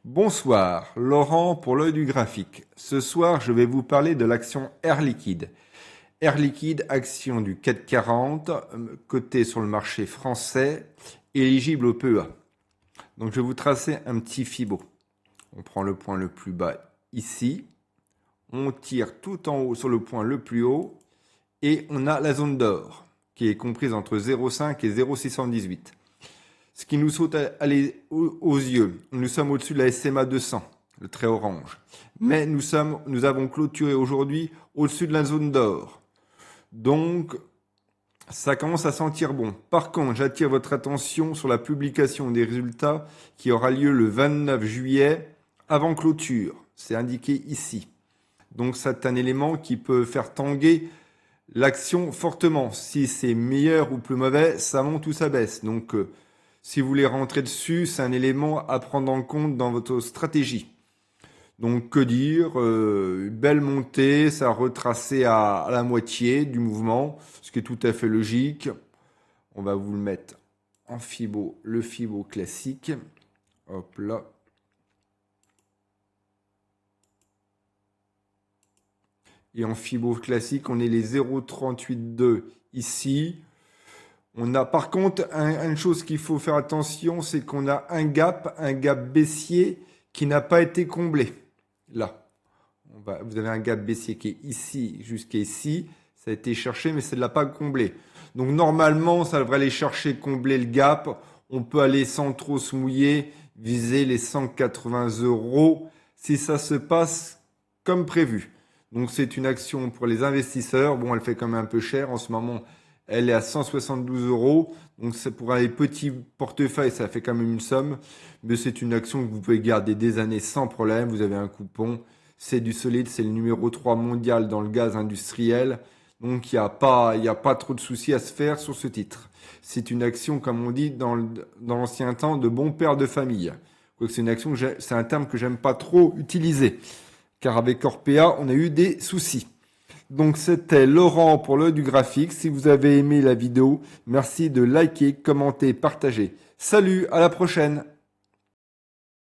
Bonsoir, Laurent pour l'œil du graphique. Ce soir, je vais vous parler de l'action Air Liquide. Air Liquide, action du CAC 40, cotée sur le marché français, éligible au PEA. Donc je vais vous tracer un petit fibo. On prend le point le plus bas ici, on tire tout en haut sur le point le plus haut, et on a la zone d'or, qui est comprise entre 0,5 et 0,618. Ce qui nous saute aux yeux, nous sommes au-dessus de la SMA 200, le trait orange. Mais nous avons clôturé aujourd'hui au-dessus de la zone d'or. Donc, ça commence à sentir bon. Par contre, j'attire votre attention sur la publication des résultats qui aura lieu le 29 juillet avant clôture. C'est indiqué ici. Donc, c'est un élément qui peut faire tanguer l'action fortement. Si c'est meilleur ou plus mauvais, ça monte ou ça baisse. Donc, si vous voulez rentrer dessus, c'est un élément à prendre en compte dans votre stratégie. Donc, que dire, belle montée, ça a retracé à la moitié du mouvement, ce qui est tout à fait logique. On va vous le mettre en fibo, le fibo classique. Hop là. Et en fibo classique, on est les 0,382 ici. On a par contre une chose qu'il faut faire attention, c'est qu'on a un gap baissier qui n'a pas été comblé. Là, vous avez un gap baissier qui est ici jusqu'à ici. Ça a été cherché, mais ça ne l'a pas comblé. Donc normalement, ça devrait aller chercher, combler le gap. On peut aller sans trop se mouiller, viser les 180 € si ça se passe comme prévu. Donc c'est une action pour les investisseurs. Bon, elle fait quand même un peu cher en ce moment. Elle est à 172 €. Donc, c'est pour les petits portefeuilles, ça fait quand même une somme. Mais c'est une action que vous pouvez garder des années sans problème. Vous avez un coupon. C'est du solide. C'est le numéro 3 mondial dans le gaz industriel. Donc, il n'y a pas trop de soucis à se faire sur ce titre. C'est une action, comme on dit dans l'ancien temps, de bon père de famille. C'est une action, c'est un terme que j'aime pas trop utiliser. Car avec Orpea, on a eu des soucis. Donc c'était Laurent pour l'œil du graphique. Si vous avez aimé la vidéo, merci de liker, commenter, partager. Salut, à la prochaine!